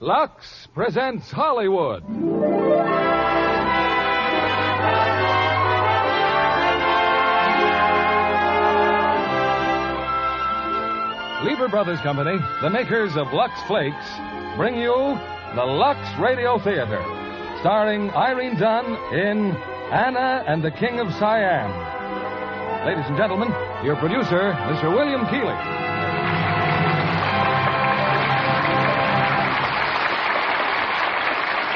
Lux presents Hollywood. Lever Brothers Company, the makers of Lux Flakes, bring you the Lux Radio Theater, starring Irene Dunn in Anna and the King of Siam. Ladies and gentlemen, your producer, Mr. William Keighley.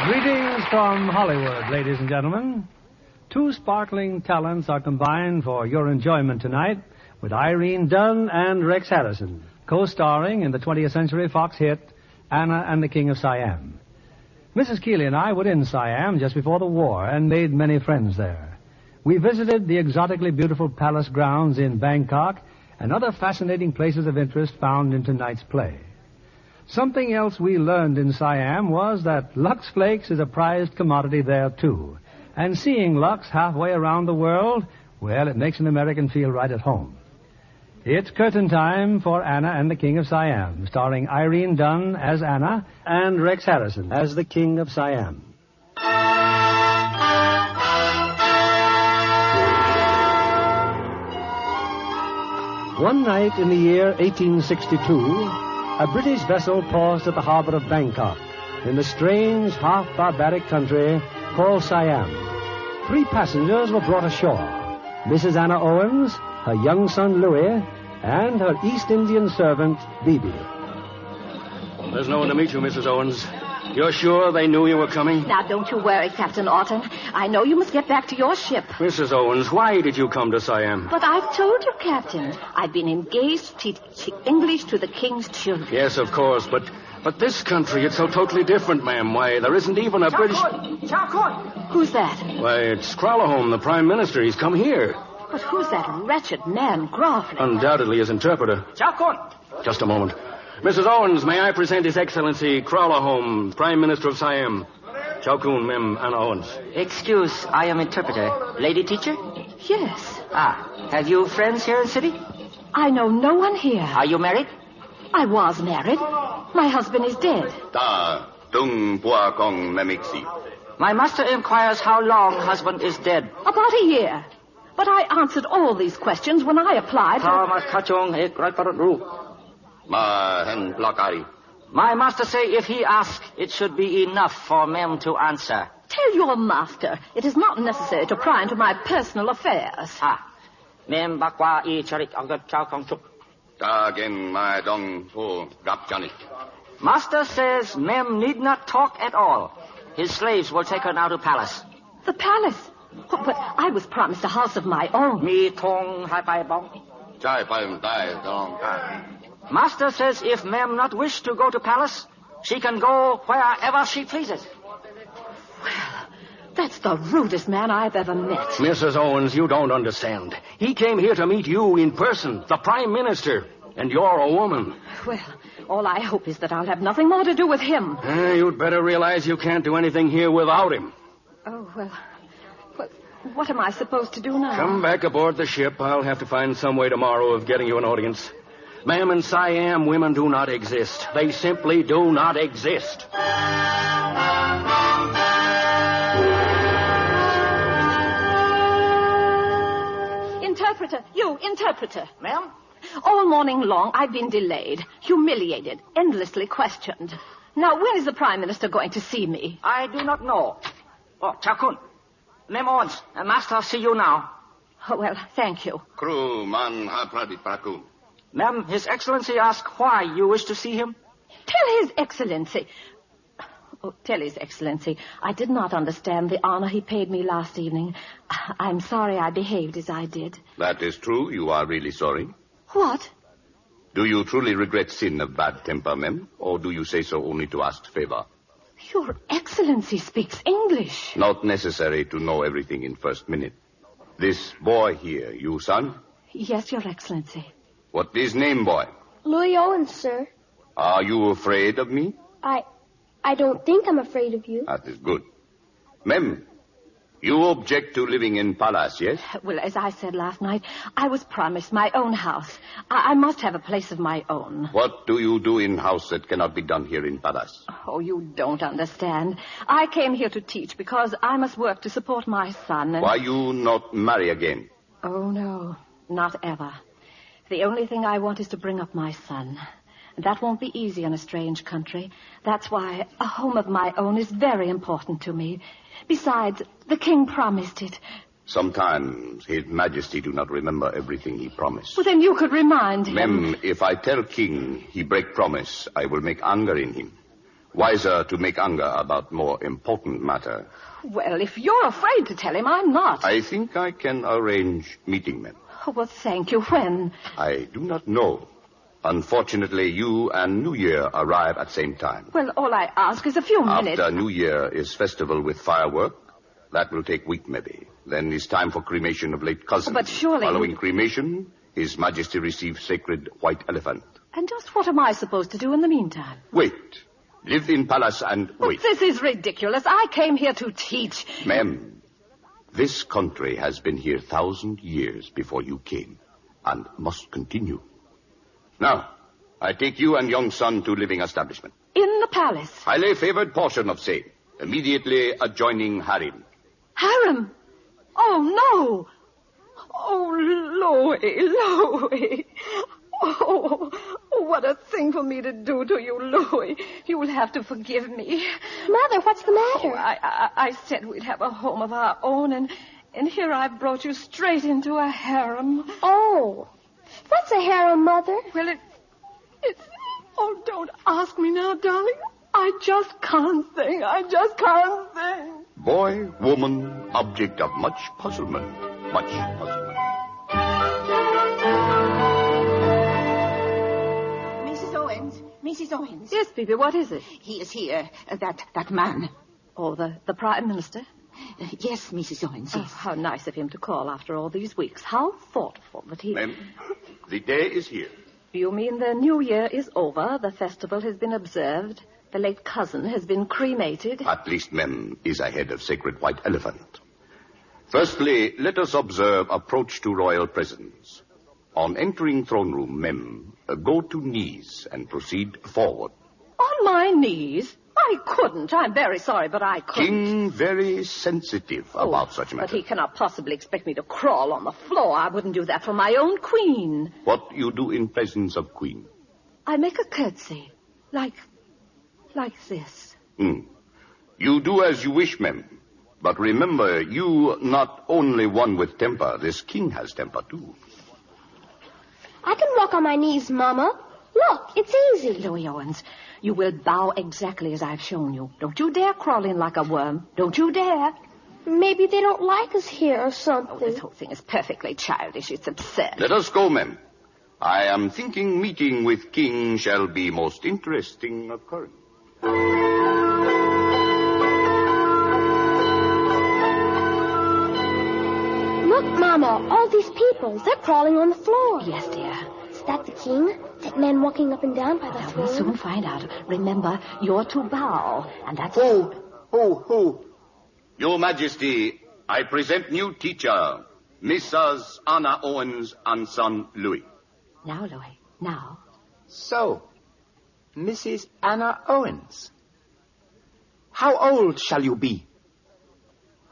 Greetings from Hollywood, ladies and gentlemen. Two sparkling talents are combined for your enjoyment tonight with Irene Dunn and Rex Harrison, co-starring in the 20th Century Fox hit Anna and the King of Siam. Mrs. Keighley and I were in Siam just before the war and made many friends there. We visited the exotically beautiful palace grounds in Bangkok and other fascinating places of interest found in tonight's play. Something else we learned in Siam was that Lux Flakes is a prized commodity there, too. And seeing Lux halfway around the world, well, it makes an American feel right at home. It's curtain time for Anna and the King of Siam, starring Irene Dunn as Anna and Rex Harrison as the King of Siam. One night in the year 1862... a British vessel paused at the harbor of Bangkok in the strange, half-barbaric country called Siam. 3 passengers were brought ashore. Mrs. Anna Owens, her young son Louis, and her East Indian servant, Bibi. There's no one to meet you, Mrs. Owens. You're sure they knew you were coming? Now, don't you worry, Captain Orton. I know you must get back to your ship. Mrs. Owens, why did you come to Siam? But I've told you, Captain. I've been engaged to teach English to the King's children. Yes, of course, but this country, it's so totally different, ma'am. Why, there isn't even a British... Who's that? Why, it's Kralahome, the Prime Minister. He's come here. But who's that wretched man groveling? Undoubtedly his interpreter. Just a moment. Mrs. Owens, may I present His Excellency Kralahome, Prime Minister of Siam. Chow Kun, Mem Anna Owens. Excuse, I am interpreter. Lady teacher? Yes. Have you friends here in city? I know no one here. Are you married? I was married. My husband is dead. My master inquires how long husband is dead. About a year. But I answered all these questions when I applied My master say if he ask, it should be enough for men to answer. Tell your master it is not necessary to pry into my personal affairs. Mem bakwa I charik agat chow kong chuk. Master says Mem need not talk at all. His slaves will take her now to palace. The palace? Oh, but I was promised a house of my own. Mi tong hai pai bong. Master says if Mem not wish to go to palace, she can go wherever she pleases. Well, that's the rudest man I've ever met. Mrs. Owens, you don't understand. He came here to meet you in person, the Prime Minister, and you're a woman. Well, all I hope is that I'll have nothing more to do with him. You'd better realize you can't do anything here without him. Oh, well, what am I supposed to do now? Come back aboard the ship. I'll have to find some way tomorrow of getting you an audience. Ma'am, in Siam, women do not exist. They simply do not exist. Interpreter. Ma'am? All morning long, I've been delayed, humiliated, endlessly questioned. Now, when is the Prime Minister going to see me? I do not know. Oh, Chow Kun. Mem Owens, master see you now. Oh, well, thank you. Ma'am, His Excellency asked why you wish to see him. Tell His Excellency. Oh, tell His Excellency, I did not understand the honor he paid me last evening. I'm sorry I behaved as I did. That is true. You are really sorry. What? Do you truly regret sin of bad temper, ma'am? Or do you say so only to ask favor? Your Excellency speaks English. Not necessary to know everything in first minute. This boy here, you son? Yes, Your Excellency. What is name, boy? Louis Owens, sir. Are you afraid of me? I don't think I'm afraid of you. That is good. Mem, You object to living in palace, yes? Well, as I said last night, I was promised my own house. I must have a place of my own. What do you do in house that cannot be done here in palace? Oh, you don't understand. I came here to teach because I must work to support my son. Why you not marry again? Oh, no, not ever. The only thing I want is to bring up my son. That won't be easy in a strange country. That's why a home of my own is very important to me. Besides, the king promised it. Sometimes His Majesty do not remember everything he promised. Well, then you could remind him. Mem, if I tell king he break promise, I will make anger in him. Wiser to make anger about more important matter. Well, if you're afraid to tell him, I'm not. I think I can arrange meeting, Mem. Oh, well, thank you. When? I do not know. Unfortunately, you and New Year arrive at same time. Well, all I ask is a few minutes. After New Year is festival with firework. That will take week, maybe. Then it's time for cremation of late cousin. But surely... Following cremation, His Majesty receives sacred white elephant. And just what am I supposed to do in the meantime? Wait. Live in palace and wait. This is ridiculous. I came here to teach. Ma'am, this country has been here 1,000 years before you came, and must continue. Now, I take you and young son to living establishment. In the palace? Highly favored portion of same, immediately adjoining harem. Harem? Oh, no. Oh, Louis. Oh, what a thing for me to do to you, Louis. You will have to forgive me. Mother, what's the matter? Oh, I said we'd have a home of our own, and here I brought you straight into a harem. Oh, what's a harem, Mother? Well, it's... Oh, don't ask me now, darling. I just can't think. Boy, woman, object of much puzzlement. Much puzzlement. Mrs. Owens. Yes, Bibi, what is it? He is here, that man. Oh, the Prime Minister? Yes, Mrs. Owens, yes. Oh, how nice of him to call after all these weeks. How thoughtful that he... Ma'am, the day is here. You mean the New Year is over, the festival has been observed, the late cousin has been cremated? At least, ma'am, is ahead of sacred white elephant. Firstly, let us observe approach to royal presence. On entering throne room, ma'am, go to knees and proceed forward. On my knees? I couldn't. I'm very sorry, but I couldn't. King very sensitive about such matters. But he cannot possibly expect me to crawl on the floor. I wouldn't do that for my own queen. What you do in presence of queen? I make a curtsy. Like this. You do as you wish, ma'am. But remember, you not only one with temper. This king has temper, too. I can walk on my knees, Mama. Look, it's easy. Louis Owens, you will bow exactly as I've shown you. Don't you dare crawl in like a worm. Don't you dare. Maybe they don't like us here or something. Oh, this whole thing is perfectly childish. It's absurd. Let us go, ma'am. I am thinking meeting with king shall be most interesting occurrence. Look, Mama, all these people, they're crawling on the floor. Yes, dear. Is that the king? That man walking up and down by the throne? We'll soon find out. Remember, you're to bow, and that's... Who? Your Majesty, I present new teacher, Mrs. Anna Owens and son Louis. Now, Louis, now. So, Mrs. Anna Owens. How old shall you be?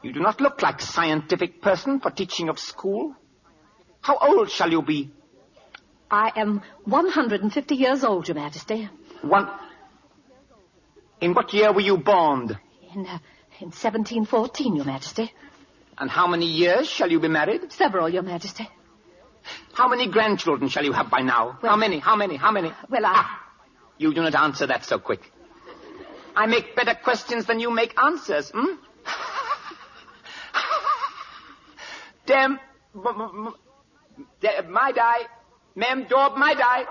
You do not look like a scientific person for teaching of school. How old shall you be? I am 150 years old, Your Majesty. In what year were you born? In 1714, Your Majesty. And how many years shall you be married? Several, Your Majesty. How many grandchildren shall you have by now? Well, How many? Well, You do not answer that so quick. I make better questions than you make answers, Damn, my die. Ma'am, Dob, my die.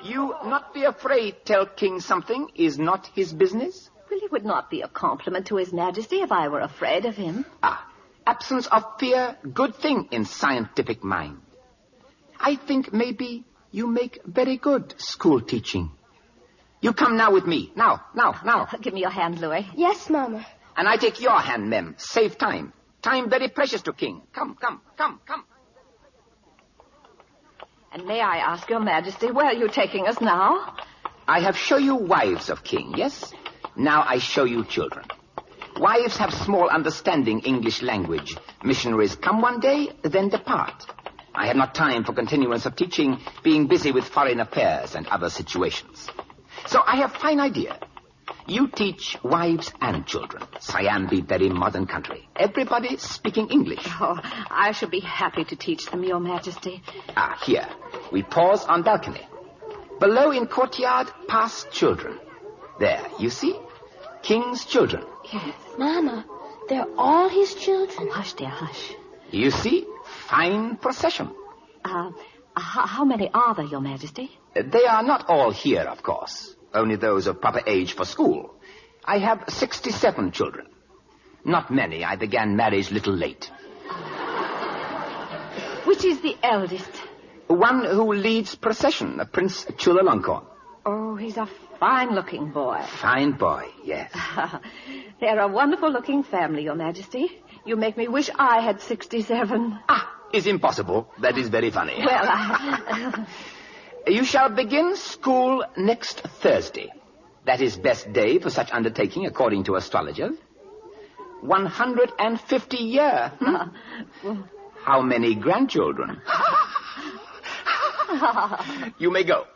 You not be afraid, tell king something is not his business? Well, it would not be a compliment to His Majesty if I were afraid of him. Absence of fear, good thing in scientific mind. I think maybe you make very good school teaching. You come now with me. Now. Give me your hand, Louis. Yes, Mama. And I take your hand, mem. Save time. Time very precious to king. Come. And may I ask your majesty, where are you taking us now? I have shown you wives of king, yes? Now I show you children. Wives have small understanding English language. Missionaries come one day, then depart. I have not time for continuance of teaching, being busy with foreign affairs and other situations. So I have fine idea. You teach wives and children. Siam be very modern country. Everybody speaking English. Oh, I shall be happy to teach them, your majesty. Here. We pause on balcony. Below in courtyard, past children. There, you see? King's children. Yes. Mama, they're all his children. Oh, hush, dear, hush. You see? Fine procession. How many are there, your majesty? They are not all here, of course. Only those of proper age for school. I have 67 children. Not many. I began marriage little late. Which is the eldest? One who leads procession, Prince Chulalongkorn. Oh, he's a fine-looking boy. Fine boy, yes. They're a wonderful-looking family, your majesty. You make me wish I had 67. Is impossible. That is very funny. Well, You shall begin school next Thursday. That is best day for such undertaking, according to astrologers. 150 year. How many grandchildren? You may go.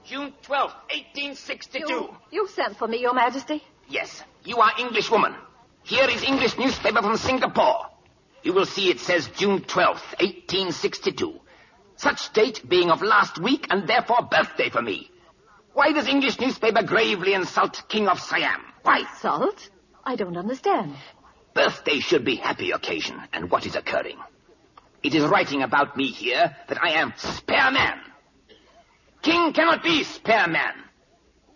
June 12th, 1862. You sent for me, your majesty? Yes, you are English woman. Here is English newspaper from Singapore. You will see it says June 12th, 1862. Such date being of last week and therefore birthday for me. Why does English newspaper gravely insult King of Siam? Why? Insult? I don't understand. Birthday should be happy occasion, and what is occurring? It is writing about me here that I am spare man. King cannot be spare man.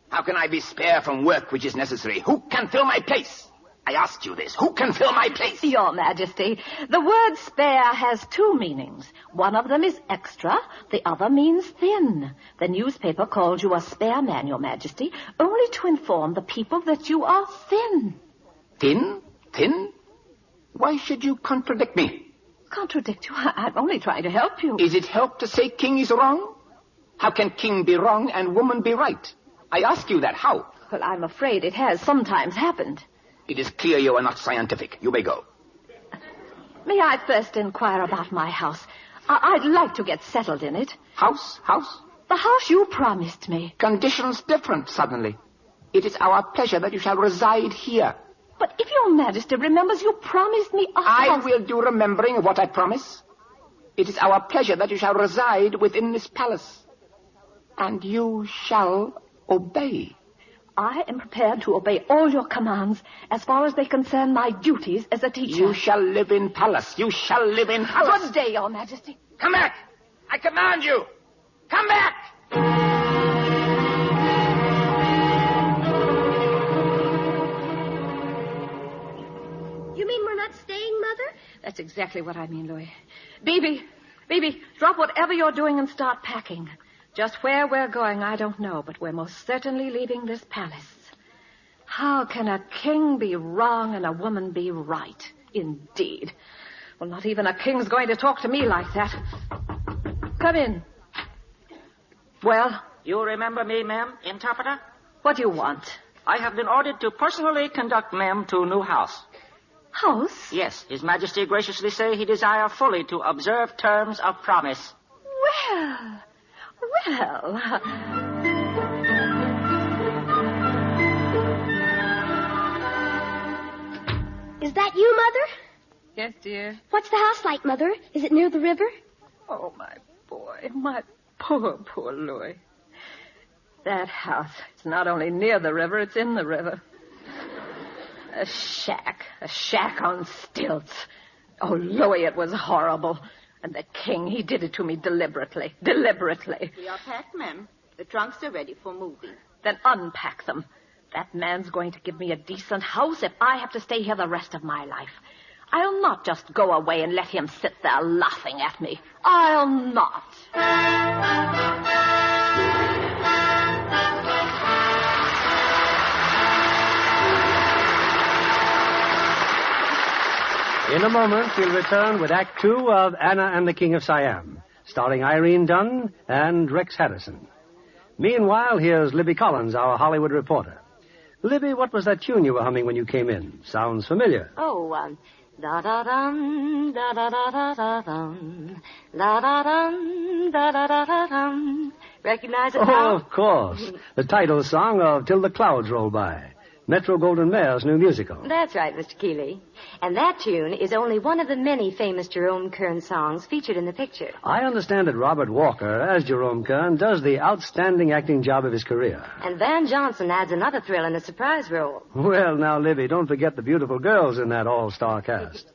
How can I be spare from work which is necessary? Who can fill my place? I asked you this. Who can fill my place? Your majesty, the word spare has two meanings. One of them is extra, the other means thin. The newspaper called you a spare man, your majesty, only to inform the people that you are thin. Thin? Thin? Why should you contradict me? Contradict you? I'm only trying to help you. Is it help to say king is wrong? How can king be wrong and woman be right? I ask you that. How? Well, I'm afraid it has sometimes happened. It is clear you are not scientific. You may go. May I first inquire about my house? I'd like to get settled in it. House? The house you promised me. Conditions different suddenly. It is our pleasure that you shall reside here. But if your majesty remembers, you promised me a house. I will do remembering of what I promise. It is our pleasure that you shall reside within this palace. And you shall obey. I am prepared to obey all your commands as far as they concern my duties as a teacher. You shall live in palace. You shall live in palace. Good day, your majesty. Come back. I command you. Come back. You mean we're not staying, Mother? That's exactly what I mean, Louis. Baby, drop whatever you're doing and start packing. Just where we're going, I don't know, but we're most certainly leaving this palace. How can a king be wrong and a woman be right? Indeed. Well, not even a king's going to talk to me like that. Come in. Well? You remember me, ma'am, interpreter? What do you want? I have been ordered to personally conduct ma'am to new house. House? Yes, His Majesty graciously say he desire fully to observe terms of promise. Well... Is that you, Mother? Yes, dear. What's the house like, Mother? Is it near the river? Oh, my boy. My poor Louis. That house, it's not only near the river, it's in the river. A shack on stilts. Oh, Louis, it was horrible. And the king, he did it to me deliberately. We are packed, ma'am. The trunks are ready for moving. Then unpack them. That man's going to give me a decent house if I have to stay here the rest of my life. I'll not just go away and let him sit there laughing at me. I'll not. In a moment, we'll return with Act Two of Anna and the King of Siam, starring Irene Dunn and Rex Harrison. Meanwhile, here's Libby Collins, our Hollywood reporter. Libby, what was that tune you were humming when you came in? Sounds familiar. Oh, da-da-dum, da-da-da-da-da-dum, da-da-dum, da-da-da-da-dum. Recognize it now? Oh, of course. The title song of Till the Clouds Roll By. Metro-Goldwyn-Mayer's new musical. That's right, Mr. Keeley. And that tune is only one of the many famous Jerome Kern songs featured in the picture. I understand that Robert Walker, as Jerome Kern, does the outstanding acting job of his career. And Van Johnson adds another thrill in a surprise role. Well, now, Libby, don't forget the beautiful girls in that all-star cast.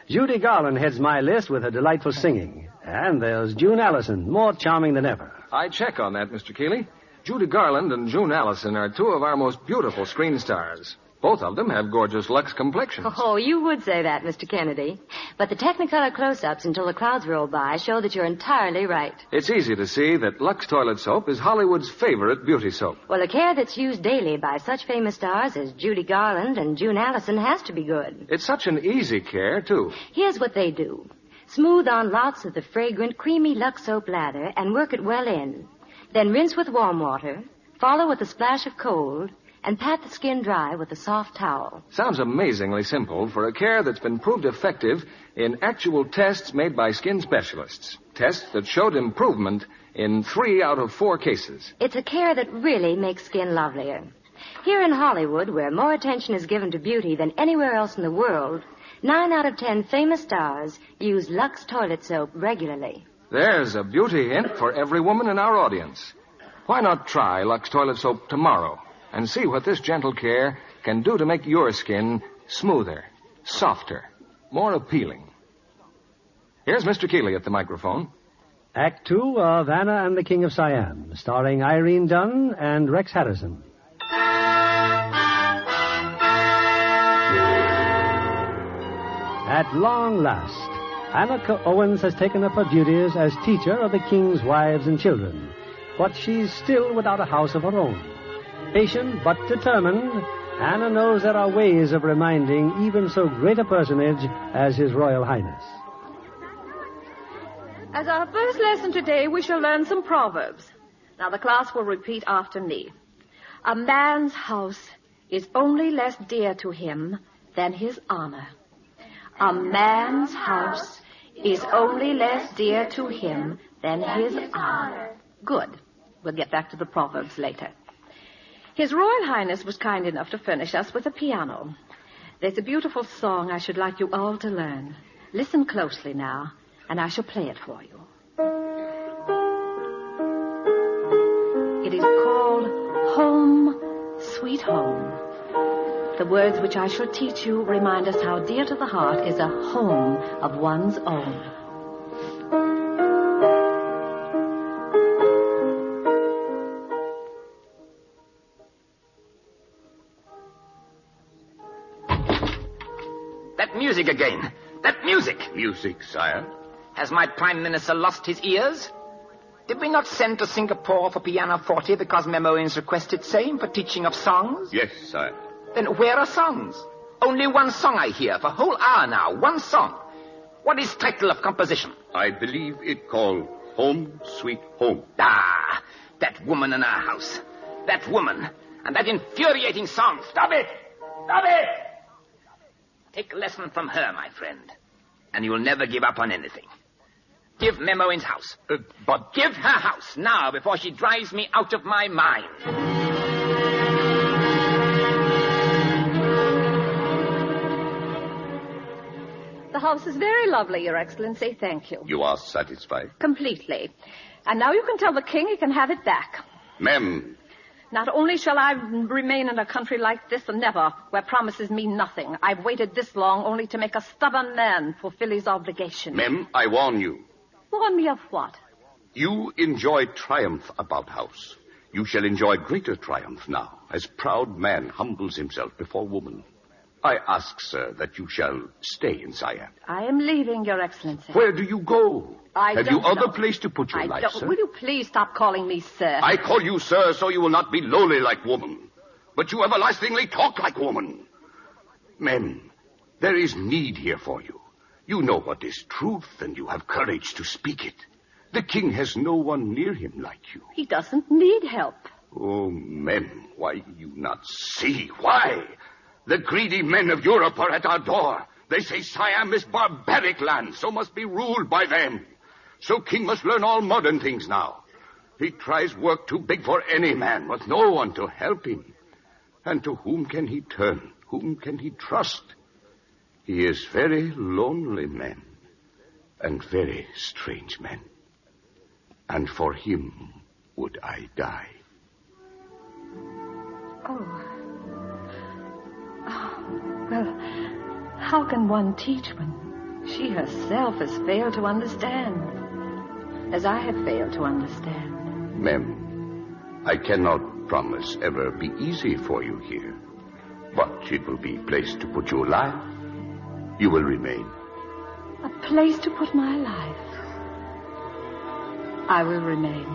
Judy Garland heads my list with her delightful singing. And there's June Allison, more charming than ever. I check on that, Mr. Keeley. Judy Garland and June Allison are two of our most beautiful screen stars. Both of them have gorgeous Lux complexions. Oh, you would say that, Mr. Kennedy. But the Technicolor close-ups Until the Clouds Roll By show that you're entirely right. It's easy to see that Lux toilet soap is Hollywood's favorite beauty soap. Well, the care that's used daily by such famous stars as Judy Garland and June Allison has to be good. It's such an easy care, too. Here's what they do. Smooth on lots of the fragrant, creamy Lux soap lather and work it well in. Then rinse with warm water, follow with a splash of cold, and pat the skin dry with a soft towel. Sounds amazingly simple for a care that's been proved effective in actual tests made by skin specialists. Tests that showed improvement in 3 out of 4 cases. It's a care that really makes skin lovelier. Here in Hollywood, where more attention is given to beauty than anywhere else in the world, 9 out of 10 famous stars use Lux toilet soap regularly. There's a beauty hint for every woman in our audience. Why not try Lux toilet soap tomorrow and see what this gentle care can do to make your skin smoother, softer, more appealing. Here's Mr. Keeley at the microphone. Act Two of Anna and the King of Siam, starring Irene Dunn and Rex Harrison. At long last, Anna Owens has taken up her duties as teacher of the king's wives and children, but she's still without a house of her own. Patient but determined, Anna knows there are ways of reminding even so great a personage as His Royal Highness. As our first lesson today, we shall learn some proverbs. Now, the class will repeat after me. A man's house is only less dear to him than his honor. A man's house is only less dear to him than his honor. Good. We'll get back to the proverbs later. His Royal Highness was kind enough to furnish us with a piano. There's a beautiful song I should like you all to learn. Listen closely now, and I shall play it for you. It is called Home, Sweet Home. The words which I shall teach you remind us how dear to the heart is a home of one's own. That music again. That music. Music, sire. Has my Prime Minister lost his ears? Did we not send to Singapore for piano forte because Mem Owens requested same for teaching of songs? Yes, sire. Then where are songs? Only one song I hear for a whole hour now. One song. What is title of composition? I believe it called Home, Sweet Home. Ah, that woman in our house. That woman. And that infuriating song. Stop it! Stop it! Take a lesson from her, my friend. And you'll never give up on anything. Give Mem Owens' house. But give her house now before she drives me out of my mind. The house is very lovely, Your Excellency. Thank you. You are satisfied? Completely. And now you can tell the king he can have it back. Mem. Not only shall I remain in a country like this and never, where promises mean nothing. I've waited this long only to make a stubborn man fulfill his obligation. Mem, I warn you. Warn me of what? You enjoy triumph about house. You shall enjoy greater triumph now, as proud man humbles himself before woman. I ask, sir, that you shall stay in Siam. I am leaving, Your Excellency. Where do you go? Have you other know. place to put your life, sir? Will you please stop calling me sir? I call you sir so you will not be lowly like woman, but you everlastingly talk like woman. Men, there is need here for you. You know what is truth, and you have courage to speak it. The king has no one near him like you. He doesn't need help. Oh, men, why do you not see? Why? The greedy men of Europe are at our door. They say Siam is barbaric land, so must be ruled by them. So king must learn all modern things now. He tries work too big for any man, with no one to help him. And to whom can he turn? Whom can he trust? He is very lonely man, and very strange man. And for him would I die. Oh, well, how can one teach when she herself has failed to understand, as I have failed to understand? Ma'am, I cannot promise ever be easy for you here, but it will be a place to put your life. You will remain. A place to put my life. I will remain.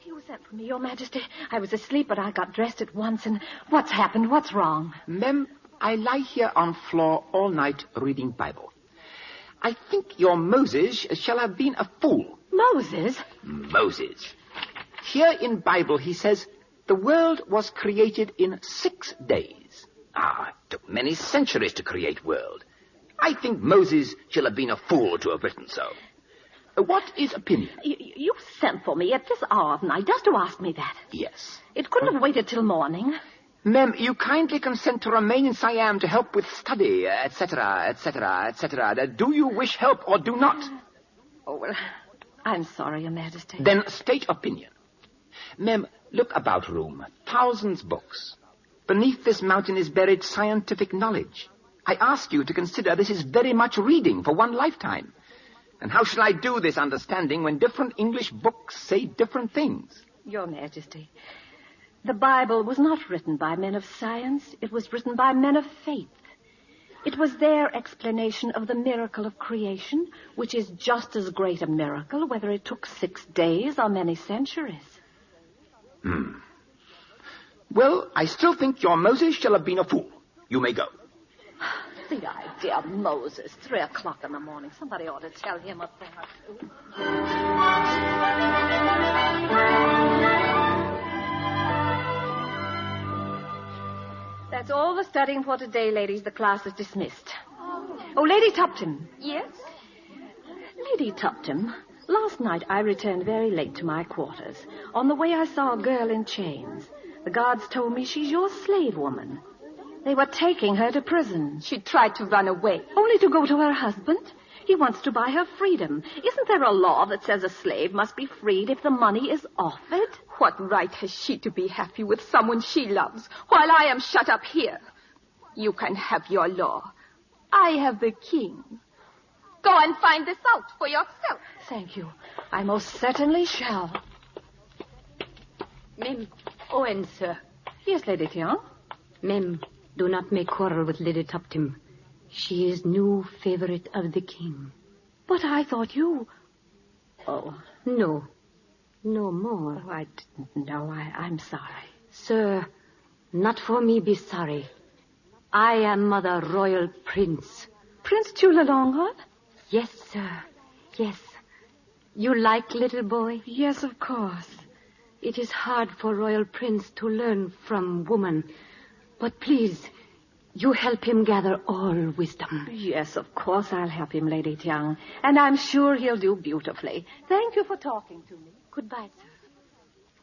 You sent for me, Your Majesty. I was asleep, but I got dressed at once, and what's happened? What's wrong? Ma'am, I lie here on floor all night reading Bible. I think your Moses shall have been a fool. Moses? Moses. Here in Bible he says, the world was created in 6 days. It took many centuries to create world. I think Moses shall have been a fool to have written so. What is opinion? You sent for me at this hour of night just to ask me that. Yes. It couldn't have waited till morning. Ma'am, you kindly consent to remain in Siam to help with study, etc., etc., etc. Do you wish help or do not? Oh, well, I'm sorry, Your Majesty. Then state opinion. Ma'am, look about room. Thousands books. Beneath this mountain is buried scientific knowledge. I ask you to consider this is very much reading for one lifetime. And how shall I do this understanding when different English books say different things? Your Majesty, the Bible was not written by men of science. It was written by men of faith. It was their explanation of the miracle of creation, which is just as great a miracle, whether it took 6 days or many centuries. Well, I still think your Moses shall have been a fool. You may go. The idea of Moses, 3 o'clock in the morning. Somebody ought to tell him a thing or two. That's all the studying for today, ladies. The class is dismissed. Oh, Lady Tuptim. Yes? Lady Tuptim, last night I returned very late to my quarters. On the way I saw a girl in chains. The guards told me she's your slave woman. They were taking her to prison. She tried to run away. Only to go to her husband? He wants to buy her freedom. Isn't there a law that says a slave must be freed if the money is offered? What right has she to be happy with someone she loves while I am shut up here? You can have your law. I have the king. Go and find this out for yourself. Thank you. I most certainly shall. Mem, Owen, sir. Yes, Lady Tian. Mem, do not make quarrel with Lady Tuptim. She is new favorite of the king. But I thought you... Oh. No. No more. Oh, I didn't know. I'm sorry. Sir, not for me be sorry. I am Mother Royal Prince. Prince Chulalonghorn? Yes, sir. Yes. You like little boy? Yes, of course. It is hard for Royal Prince to learn from woman. But please, you help him gather all wisdom. Yes, of course I'll help him, Lady Tiang. And I'm sure he'll do beautifully. Thank you for talking to me. Goodbye, sir.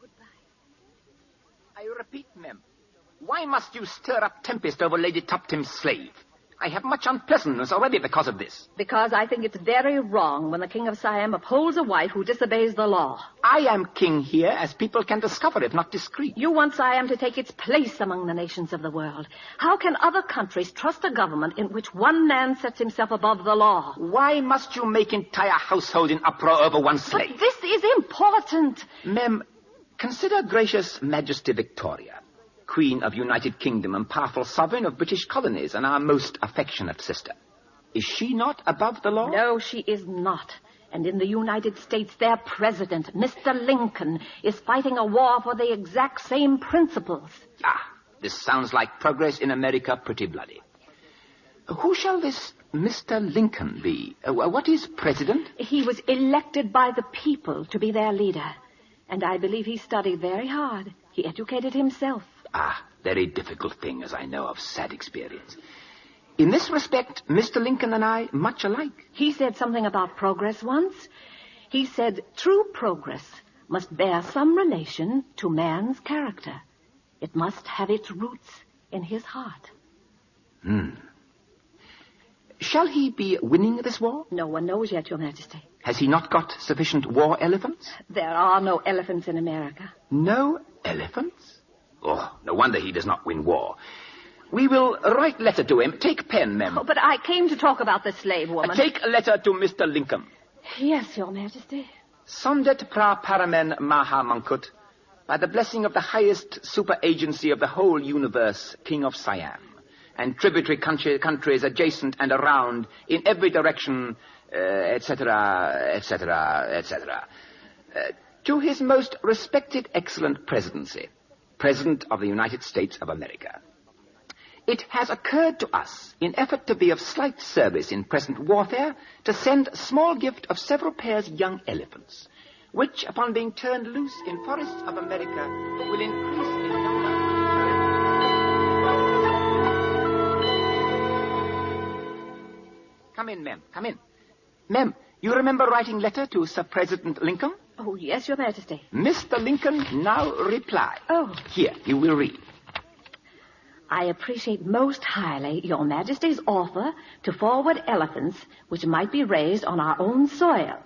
Goodbye. I repeat, ma'am, why must you stir up tempest over Lady Tuptim's slave? I have much unpleasantness already because of this. Because I think it's very wrong when the King of Siam upholds a wife who disobeys the law. I am king here, as people can discover if not discreet. You want Siam to take its place among the nations of the world. How can other countries trust a government in which one man sets himself above the law? Why must you make entire households in uproar over one slave? But this is important. Ma'am, consider gracious Majesty Victoria, Queen of United Kingdom and powerful sovereign of British colonies, and our most affectionate sister. Is she not above the law? No, she is not. And in the United States, their president, Mr. Lincoln, is fighting a war for the exact same principles. This sounds like progress in America pretty bloody. Who shall this Mr. Lincoln be? What is president? He was elected by the people to be their leader. And I believe he studied very hard. He educated himself. Very difficult thing, as I know of sad experience. In this respect, Mr. Lincoln and I much alike. He said something about progress once. He said true progress must bear some relation to man's character. It must have its roots in his heart. Shall he be winning this war? No one knows yet, Your Majesty. Has he not got sufficient war elephants? There are no elephants in America. No elephants? Oh, no wonder he does not win war. We will write letter to him. Take pen, ma'am. Oh, but I came to talk about the slave woman. Take a letter to Mr. Lincoln. Yes, Your Majesty. Sondet pra paramen maha mankut, by the blessing of the highest super-agency of the whole universe, King of Siam, and tributary countries adjacent and around, in every direction, etc., etc., etc. To his most respected, excellent presidency, President of the United States of America. It has occurred to us, in effort to be of slight service in present warfare, to send a small gift of several pairs young elephants, which, upon being turned loose in forests of America, will increase in number. Come in, ma'am. Come in. Ma'am, you remember writing letter to Sir President Lincoln? Oh, yes, Your Majesty. Mr. Lincoln now reply. Oh. Here, you will read. I appreciate most highly Your Majesty's offer to forward elephants which might be raised on our own soil.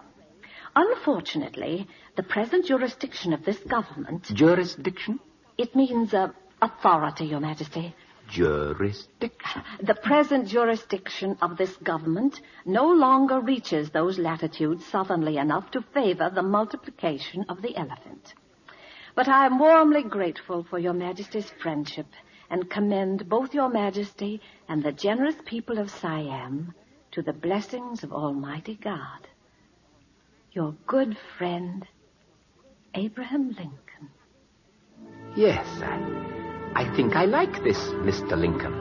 Unfortunately, the present jurisdiction of this government... Jurisdiction? It means authority, Your Majesty. Jurisdiction? The present jurisdiction of this government no longer reaches those latitudes southerly enough to favor the multiplication of the elephant. But I am warmly grateful for Your Majesty's friendship and commend both Your Majesty and the generous people of Siam to the blessings of Almighty God. Your good friend, Abraham Lincoln. Yes, I think I like this, Mr. Lincoln.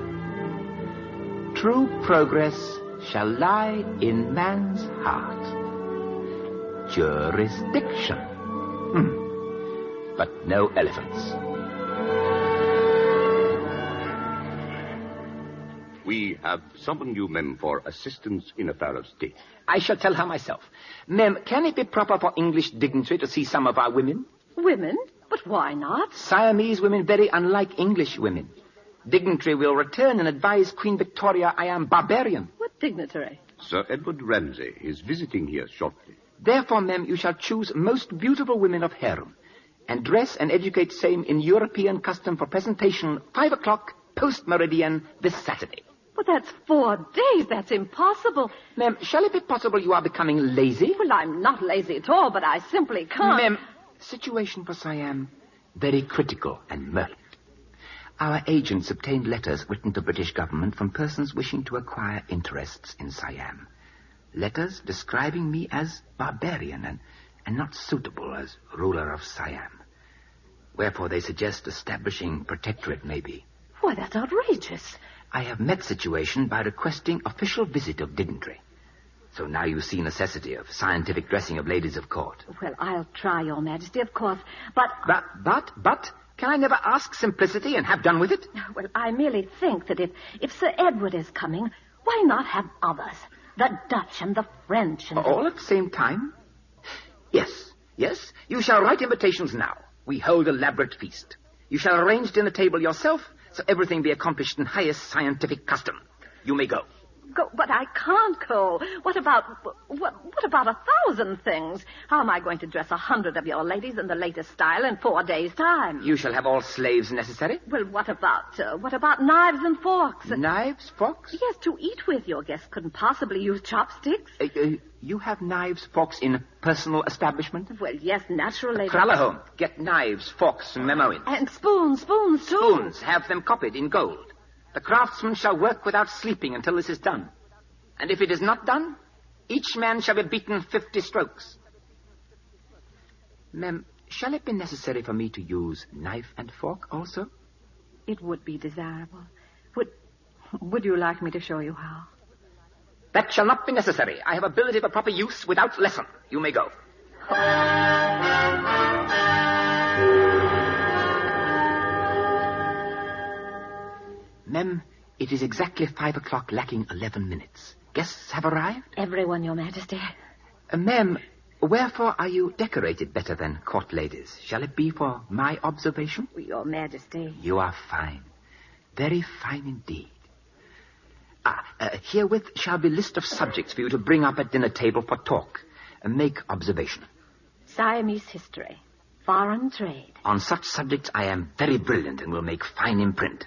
True progress shall lie in man's heart. Jurisdiction. But no elephants. We have summoned you, ma'am, for assistance in affair of state. I shall tell her myself. Ma'am, can it be proper for English dignitary to see some of our women? Women? But why not? Siamese women very unlike English women. Dignitary will return and advise Queen Victoria I am barbarian. What dignitary? Sir Edward Ramsay is visiting here shortly. Therefore, ma'am, you shall choose most beautiful women of harem, and dress and educate same in European custom for presentation 5 o'clock post-meridian this Saturday. But that's 4 days. That's impossible. Ma'am, shall it be possible you are becoming lazy? Well, I'm not lazy at all, but I simply can't. Ma'am, situation for Siam very critical and murky. Our agents obtained letters written to British government from persons wishing to acquire interests in Siam. Letters describing me as barbarian and not suitable as ruler of Siam. Wherefore they suggest establishing protectorate, maybe. Why, that's outrageous. I have met situation by requesting official visit of dignitary. So now you see necessity of scientific dressing of ladies of court. Well, I'll try, Your Majesty, of course, but... But, can I never ask simplicity and have done with it? Well, I merely think that if Sir Edward is coming, why not have others? The Dutch and the French and... All at the same time? Yes. You shall write invitations now. We hold elaborate feast. You shall arrange dinner table yourself, so everything be accomplished in highest scientific custom. You may go. Go, but I can't go. What about 1,000 things? How am I going to dress 100 of your ladies in the latest style in 4 days' time? You shall have all slaves necessary. Well, what about knives and forks? Knives, forks? Yes, to eat with. Your guests couldn't possibly use chopsticks. You have knives, forks in personal establishment? Well, yes, naturally. Kralahome, get knives, forks, and memoins. And spoons, too. Spoons, have them copied in gold. The craftsman shall work without sleeping until this is done. And if it is not done, each man shall be beaten 50 strokes. Ma'am, shall it be necessary for me to use knife and fork also? It would be desirable. Would you like me to show you how? That shall not be necessary. I have ability for proper use without lesson. You may go. Ma'am, it is exactly 5 o'clock, lacking 11 minutes. Guests have arrived? Everyone, Your Majesty. Ma'am, wherefore are you decorated better than court ladies? Shall it be for my observation? Your Majesty. You are fine. Very fine indeed. Herewith shall be list of subjects for you to bring up at dinner table for talk. Make observation. Siamese history. Foreign trade. On such subjects I am very brilliant and will make fine imprint.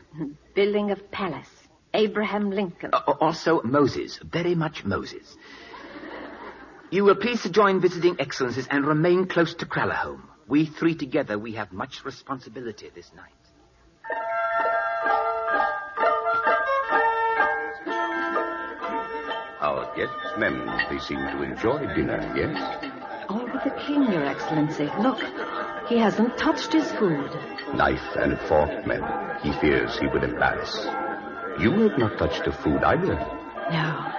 Building of palace. Abraham Lincoln. Also Moses. Very much Moses. You will please to join visiting excellencies and remain close to Kralahome. We three together, we have much responsibility this night. Our guests, ma'am, they seem to enjoy dinner, yes? All but the king, Your Excellency. Look, he hasn't touched his food. Knife and fork, ma'am. He fears he would embarrass. You have not touched the food either. No.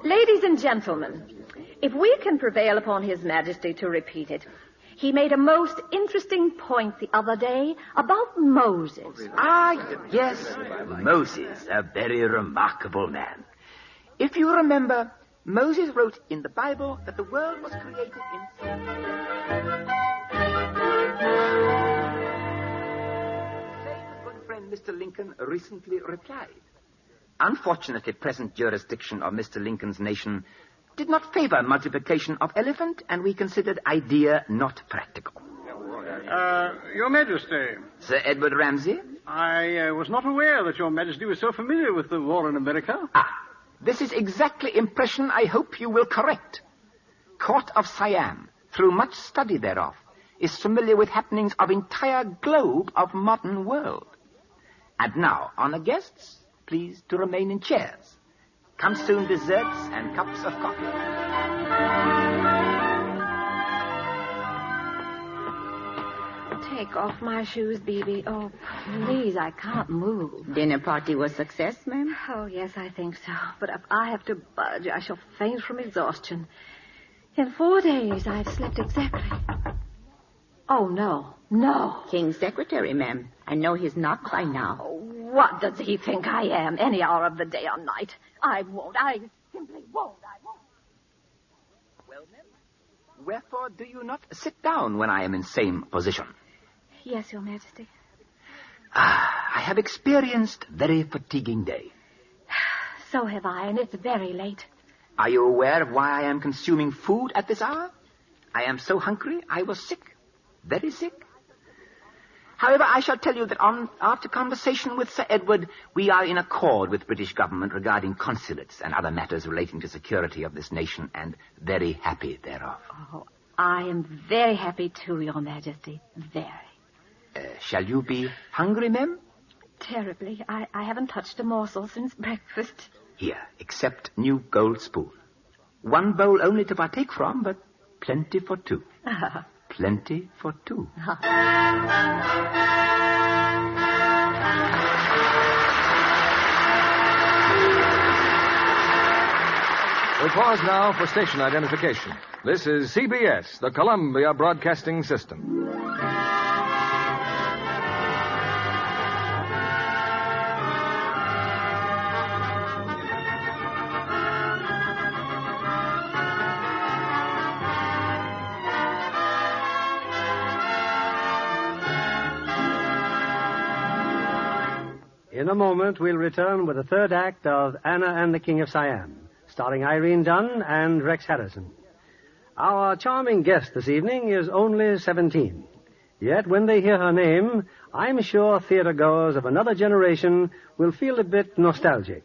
Ladies and gentlemen, if we can prevail upon His Majesty to repeat it, he made a most interesting point the other day about Moses. Yes, Moses, a very remarkable man. If you remember, Moses wrote in the Bible that the world was created in... Same good friend Mr. Lincoln recently replied. Unfortunately, present jurisdiction of Mr. Lincoln's nation did not favor multiplication of elephant, and we considered idea not practical. Your Majesty. Sir Edward Ramsay? I was not aware that Your Majesty was so familiar with the war in America. This is exactly impression I hope you will correct. Court of Siam, through much study thereof, is familiar with happenings of entire globe of modern world. And now, honor guests, please to remain in chairs. Come soon desserts and cups of coffee. Take off my shoes, Bibi. Oh, please, I can't move. Dinner party was success, ma'am? Oh, yes, I think so. But if I have to budge, I shall faint from exhaustion. In 4 days, I've slept exactly. Oh, no. King's secretary, ma'am. I know he's not by now. Oh, what does he think I am, any hour of the day or night? I simply won't. Well, then, wherefore do you not sit down when I am in same position? Yes, Your Majesty. I have experienced very fatiguing day. So have I, and it's very late. Are you aware of why I am consuming food at this hour? I am so hungry, I was sick. Very sick. However, I shall tell you that after conversation with Sir Edward, we are in accord with British government regarding consulates and other matters relating to security of this nation, and very happy thereof. Oh, I am very happy too, Your Majesty. Very. Shall you be hungry, ma'am? Terribly. I haven't touched a morsel since breakfast. Here, accept new gold spoon. 1 bowl only to partake from, but plenty for 2. Plenty for 2. We pause now for station identification. This is CBS, the Columbia Broadcasting System. In a moment, we'll return with the third act of Anna and the King of Siam, starring Irene Dunn and Rex Harrison. Our charming guest this evening is only 17. Yet when they hear her name, I'm sure theater-goers of another generation will feel a bit nostalgic.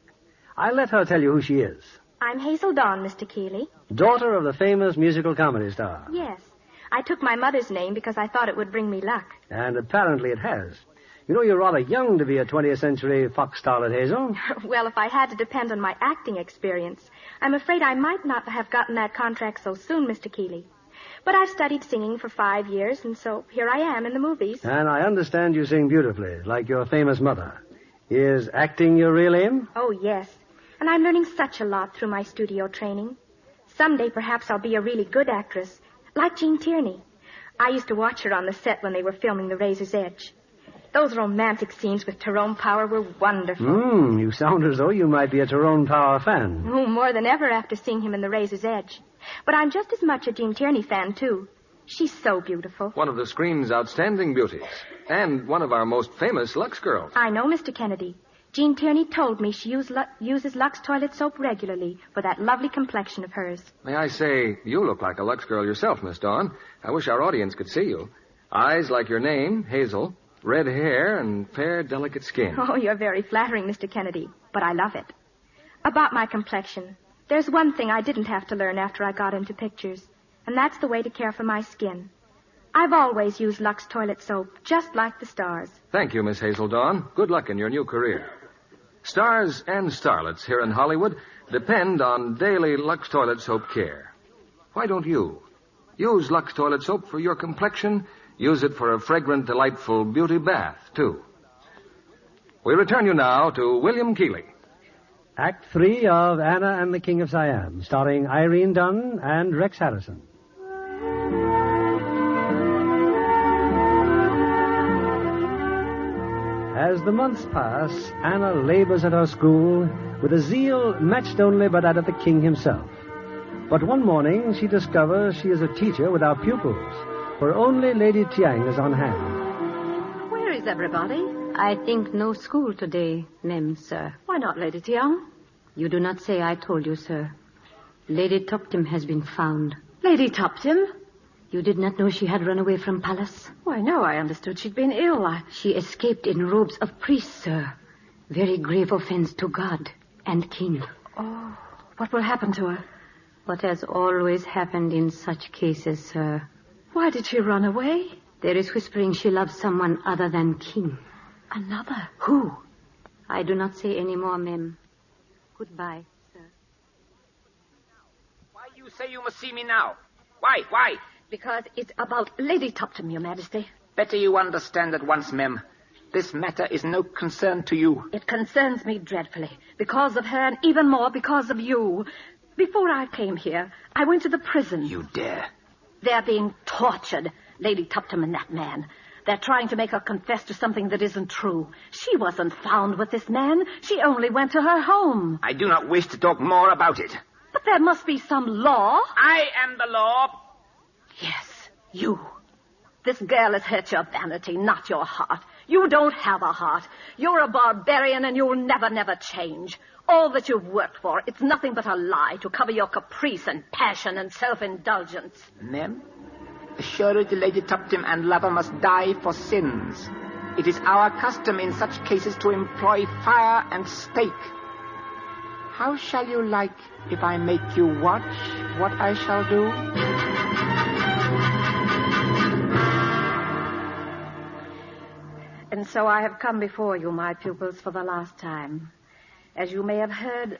I'll let her tell you who she is. I'm Hazel Dawn, Mr. Keeley. Daughter of the famous musical comedy star. Yes. I took my mother's name because I thought it would bring me luck. And apparently it has. You know, you're rather young to be a 20th century fox starlet, Hazel. Well, if I had to depend on my acting experience, I'm afraid I might not have gotten that contract so soon, Mr. Keeley. But I've studied singing for 5 years, and so here I am in the movies. And I understand you sing beautifully, like your famous mother. Is acting your real aim? Oh, yes. And I'm learning such a lot through my studio training. Someday, perhaps I'll be a really good actress, like Jean Tierney. I used to watch her on the set when they were filming The Razor's Edge. Those romantic scenes with Tyrone Power were wonderful. You sound as though you might be a Tyrone Power fan. Oh, more than ever after seeing him in The Razor's Edge. But I'm just as much a Jean Tierney fan, too. She's so beautiful. One of the screen's outstanding beauties. And one of our most famous Lux girls. I know, Mr. Kennedy. Jean Tierney told me she uses Lux toilet soap regularly for that lovely complexion of hers. May I say, you look like a Lux girl yourself, Miss Dawn. I wish our audience could see you. Eyes like your name, Hazel. Red hair and fair, delicate skin. Oh, you're very flattering, Mr. Kennedy, but I love it. About my complexion, there's one thing I didn't have to learn after I got into pictures, and that's the way to care for my skin. I've always used Lux toilet soap, just like the stars. Thank you, Miss Hazel Dawn. Good luck in your new career. Stars and starlets here in Hollywood depend on daily Lux toilet soap care. Why don't you? Use Lux toilet soap for your complexion. Use it for a fragrant, delightful beauty bath, too. We return you now to William Keeley. Act 3 of Anna and the King of Siam, starring Irene Dunn and Rex Harrison. As the months pass, Anna labors at her school with a zeal matched only by that of the king himself. But one morning she discovers she is a teacher without pupils, for only Lady Tiang is on hand. Where is everybody? I think no school today, ma'am, sir. Why not, Lady Tiang? You do not say I told you, sir. Lady Toptim has been found. Lady Toptim? You did not know she had run away from palace? Why, no, I understood she'd been ill. She escaped in robes of priest, sir. Very grave offense to God and king. Oh, what will happen to her? What has always happened in such cases, sir. Why did she run away? There is whispering she loves someone other than king. Another? Who? I do not say any more, ma'am. Goodbye, sir. Why you say you must see me now? Why? Because it's about Lady Toptim, Your Majesty. Better you understand at once, ma'am. This matter is no concern to you. It concerns me dreadfully. Because of her and even more because of you. Before I came here, I went to the prison. You dare? They're being tortured, Lady Toptim and that man. They're trying to make her confess to something that isn't true. She wasn't found with this man. She only went to her home. I do not wish to talk more about it. But there must be some law. I am the law. Yes, you. This girl has hurt your vanity, not your heart. You don't have a heart. You're a barbarian and you'll never change. All that you've worked for, it's nothing but a lie to cover your caprice and passion and self-indulgence. Ma'am, assuredly Lady Toptim and lover must die for sins. It is our custom in such cases to employ fire and stake. How shall you like if I make you watch what I shall do? And so I have come before you, my pupils, for the last time. As you may have heard,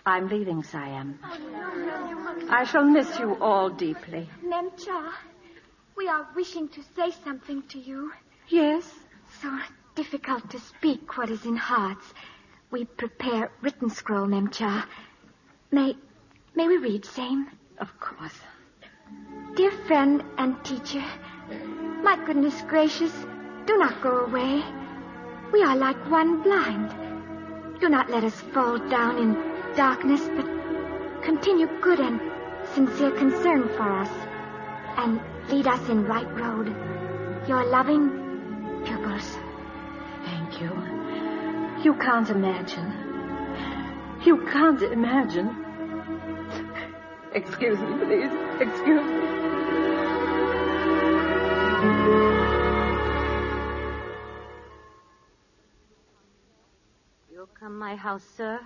I'm leaving Siam. I shall miss you all deeply. Nemcha, we are wishing to say something to you. Yes? So difficult to speak what is in hearts. We prepare written scroll, Nemcha. May we read same? Of course. Dear friend and teacher, my goodness gracious, do not go away. We are like one blind. Do not let us fall down in darkness, but continue good and sincere concern for us, and lead us in right road. Your loving pupils. Thank you. You can't imagine. You can't imagine. Excuse me, please. Excuse me. You come my house, sir.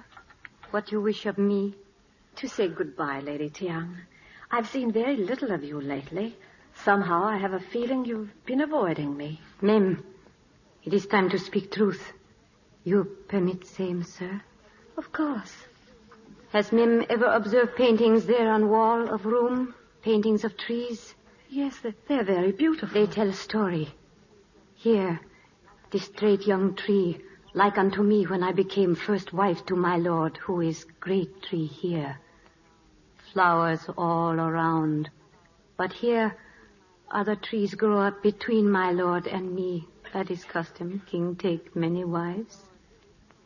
What you wish of me? To say goodbye, Lady Tiang. I've seen very little of you lately. Somehow I have a feeling you've been avoiding me. Mem, it is time to speak truth. You permit same, sir? Of course. Has Mem ever observed paintings there on wall of room? Paintings of trees? Yes, they're very beautiful. They tell a story. Here, this straight young tree, like unto me when I became first wife to my lord, who is great tree here. Flowers all around. But here, other trees grow up between my lord and me. That is custom. King take many wives.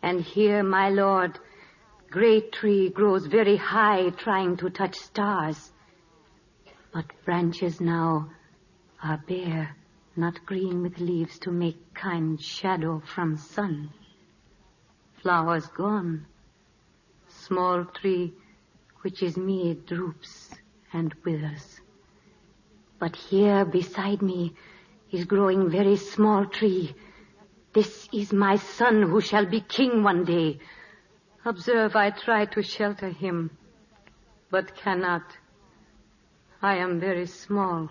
And here, my lord, great tree grows very high, trying to touch stars. But branches now are bare, not green with leaves to make kind shadow from sun. Flowers gone. Small tree, which is me, droops and withers. But here beside me is growing very small tree. This is my son who shall be king one day. Observe, I try to shelter him, but cannot. I am very small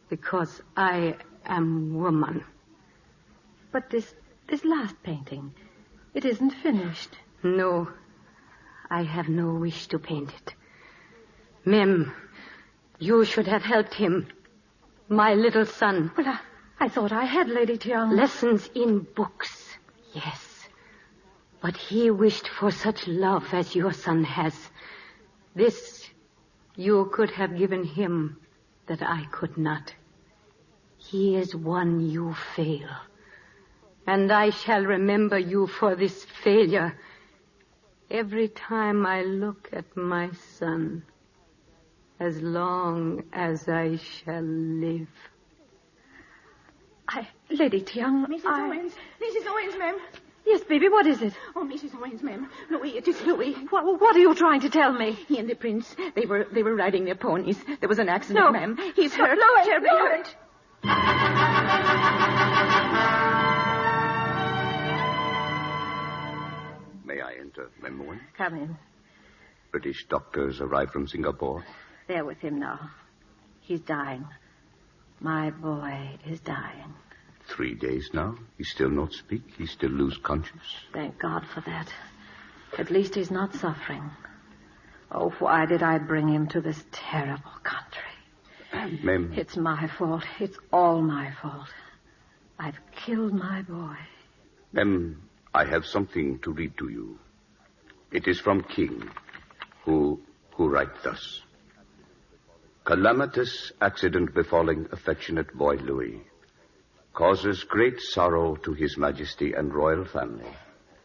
because I am woman. But this last painting, it isn't finished. No, I have no wish to paint it. Mem, you should have helped him. My little son. Well, I thought I had, Lady Tiang. Lessons in books, yes. But he wished for such love as your son has. This you could have given him that I could not. He is one you fail. And I shall remember you for this failure every time I look at my son, as long as I shall live. Lady Tiang, Mrs. Owens. Mrs. Owens, ma'am. Yes, baby, what is it? Oh, Mrs. Owens, ma'am. Louis, it is Louis. What are you trying to tell me? He and the prince, they were riding their ponies. There was an accident, No. ma'am. He's hurt. Louis, Terribly Louis. hurt. May I enter, Mem Owen? Come in. British doctors arrived from Singapore. They're with him now. He's dying. My boy is dying. 3 days now. He still not speak. He still lose conscious. Thank God for that. At least he's not suffering. Oh, why did I bring him to this terrible country? Mem. It's my fault. It's all my fault. I've killed my boy. Mem, I have something to read to you. It is from King, who write thus. Calamitous accident befalling affectionate boy Louis causes great sorrow to His Majesty and royal family,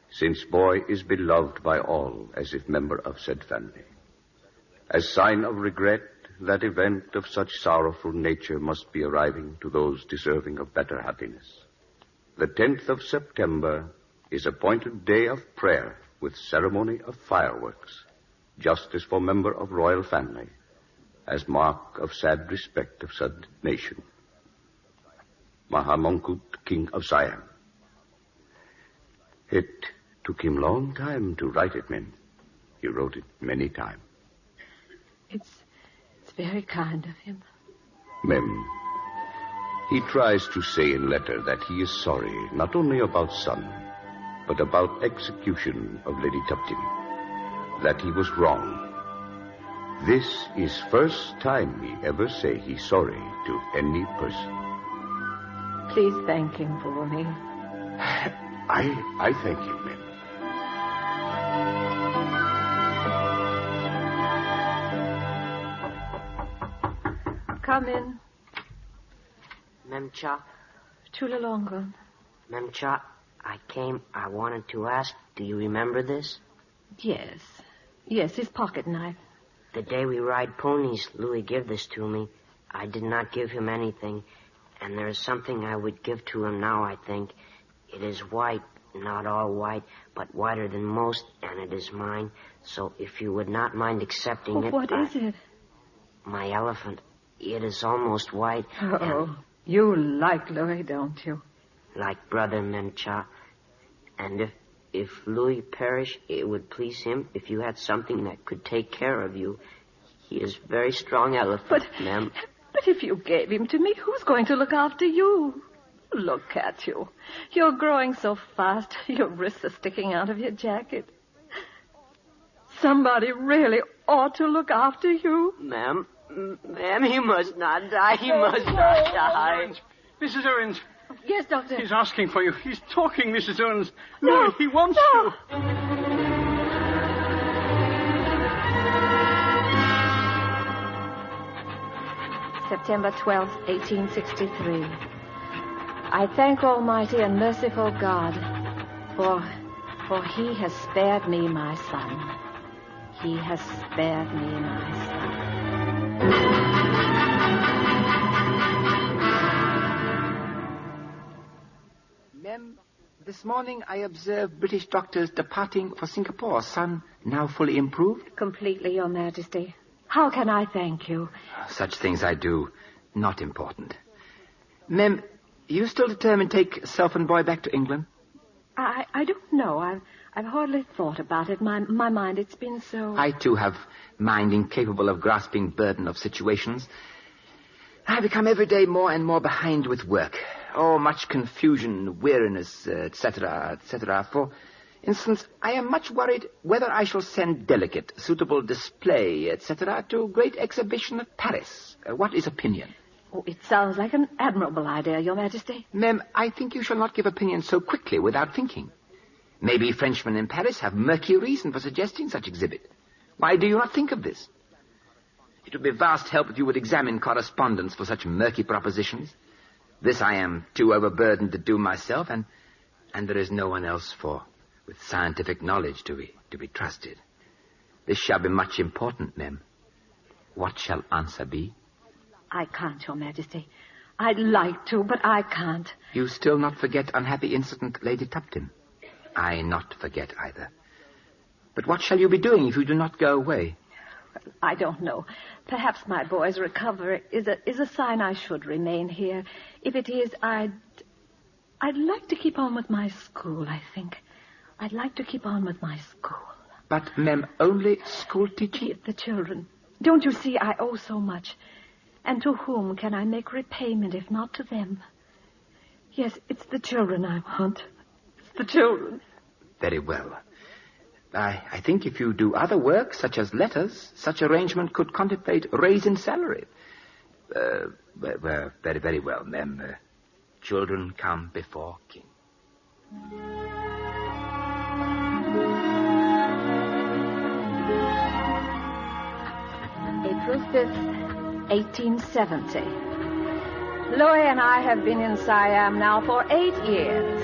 since boy is beloved by all as if member of said family. As sign of regret, that event of such sorrowful nature must be arriving to those deserving of better happiness. The 10th of September is appointed day of prayer with ceremony of fireworks, just as for member of royal family, as mark of sad respect of said nation. Mahamongkut, King of Siam. It took him long time to write it, Mem. He wrote it many times. It's very kind of him. Mem, he tries to say in letter that he is sorry not only about son, but about execution of Lady Tuptim, that he was wrong. This is first time he ever say he's sorry to any person. Please thank him for me. I thank you, Mem. Come in. Memcha. Chulalonga. Memcha, I wanted to ask, do you remember this? Yes. Yes, his pocket knife. The day we ride ponies, Louis gave this to me. I did not give him anything, and there is something I would give to him now, I think. It is white, not all white, but whiter than most, and it is mine. So if you would not mind accepting it... What is it? My elephant. It is almost white. Oh, you like Louis, don't you? Like Brother Mencha. And if Louis perish, it would please him if you had something that could take care of you. He is a very strong elephant, ma'am. But if you gave him to me, who's going to look after you? Look at you. You're growing so fast, your wrists are sticking out of your jacket. Somebody really ought to look after you. Ma'am, he must not die. He must not die. Mrs. Owens. Yes, Doctor. He's asking for you. He's talking, Mrs. Owens. No, he wants you. September 12th, 1863. I thank Almighty and merciful God, for He has spared me my son. He has spared me my son. Ma'am, this morning I observed British doctors departing for Singapore. Son now fully improved? Completely, Your Majesty. How can I thank you? Such things I do. Not important. Ma'am, you still determined to take self and boy back to England? I don't know. I've hardly thought about it. My mind, it's been so... I, too, have mind incapable of grasping burden of situations. I become every day more and more behind with work. Oh, much confusion, weariness, etc., etc. For instance, I am much worried whether I shall send delegate, suitable display, etc., to great exhibition at Paris. What is opinion? Oh, it sounds like an admirable idea, Your Majesty. Ma'am, I think you shall not give opinion so quickly without thinking. Maybe Frenchmen in Paris have murky reason for suggesting such exhibit. Why do you not think of this? It would be vast help if you would examine correspondence for such murky propositions. This I am too overburdened to do myself, and there is no one else with scientific knowledge to be trusted. This shall be much important, ma'am. What shall answer be? I can't, Your Majesty. I'd like to, but I can't. You still not forget unhappy incident, Lady Tuptim? I not forget either. But what shall you be doing if you do not go away? I don't know. Perhaps my boy's recovery is a sign I should remain here. If it is, I'd like to keep on with my school, I think. I'd like to keep on with my school. But, ma'am, only school teaching? The children. Don't you see, I owe so much. And to whom can I make repayment if not to them? Yes, it's the children I want. It's the children. Very well. I think if you do other work, such as letters, such arrangement could contemplate raise in salary. Very, very well, ma'am. Children come before king. April 5th, 1870. Louis and I have been in Siam now for 8 years.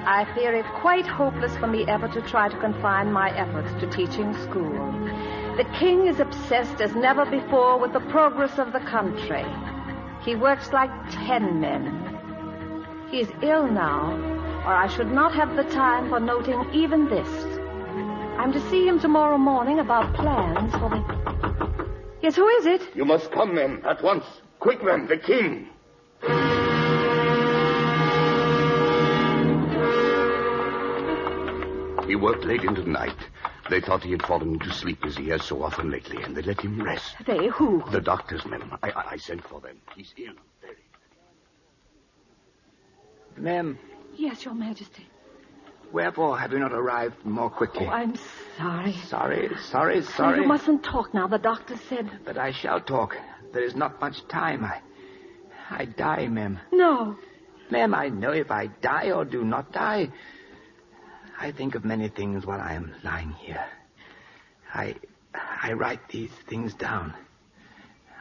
I fear it quite hopeless for me ever to try to confine my efforts to teaching school. The king is obsessed as never before with the progress of the country. He works like 10 men. He is ill now, or I should not have the time for noting even this. I'm to see him tomorrow morning about plans for the... Yes, who is it? You must come, men, at once. Quick, men, the king. He worked late into the night. They thought he had fallen into sleep as he has so often lately, and they let him rest. They who? The doctors, ma'am. I sent for them. He's ill, very. Ma'am. Yes, Your Majesty. Wherefore have you not arrived more quickly? Oh, I'm sorry. Sorry. No, you mustn't talk now. The doctor said... But I shall talk. There is not much time. I die, ma'am. No. Ma'am, I know if I die or do not die. I think of many things while I am lying here. I write these things down.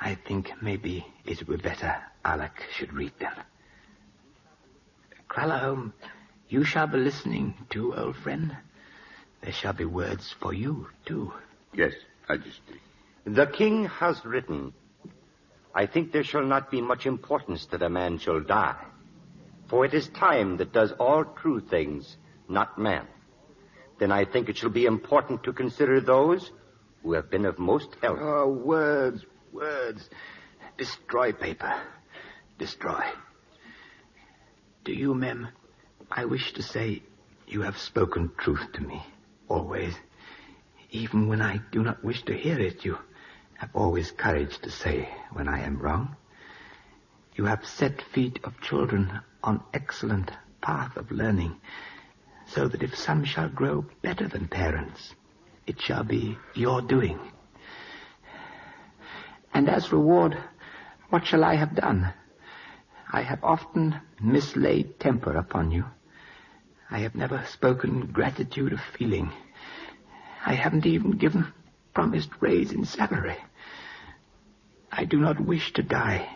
I think maybe it would be better Alec should read them. Kralahome, you shall be listening too, old friend. There shall be words for you, too. Yes, Majesty. The king has written, I think there shall not be much importance that a man shall die, for it is time that does all true things, not man. Then I think it shall be important to consider those who have been of most help. Oh, words. Destroy paper. Destroy. To you, Mem, I wish to say you have spoken truth to me, always. Even when I do not wish to hear it, you have always courage to say when I am wrong. You have set feet of children on excellent path of learning, so that if some shall grow better than parents, it shall be your doing. And as reward, what shall I have done? I have often mislaid temper upon you. I have never spoken gratitude of feeling. I haven't even given promised raise in salary. I do not wish to die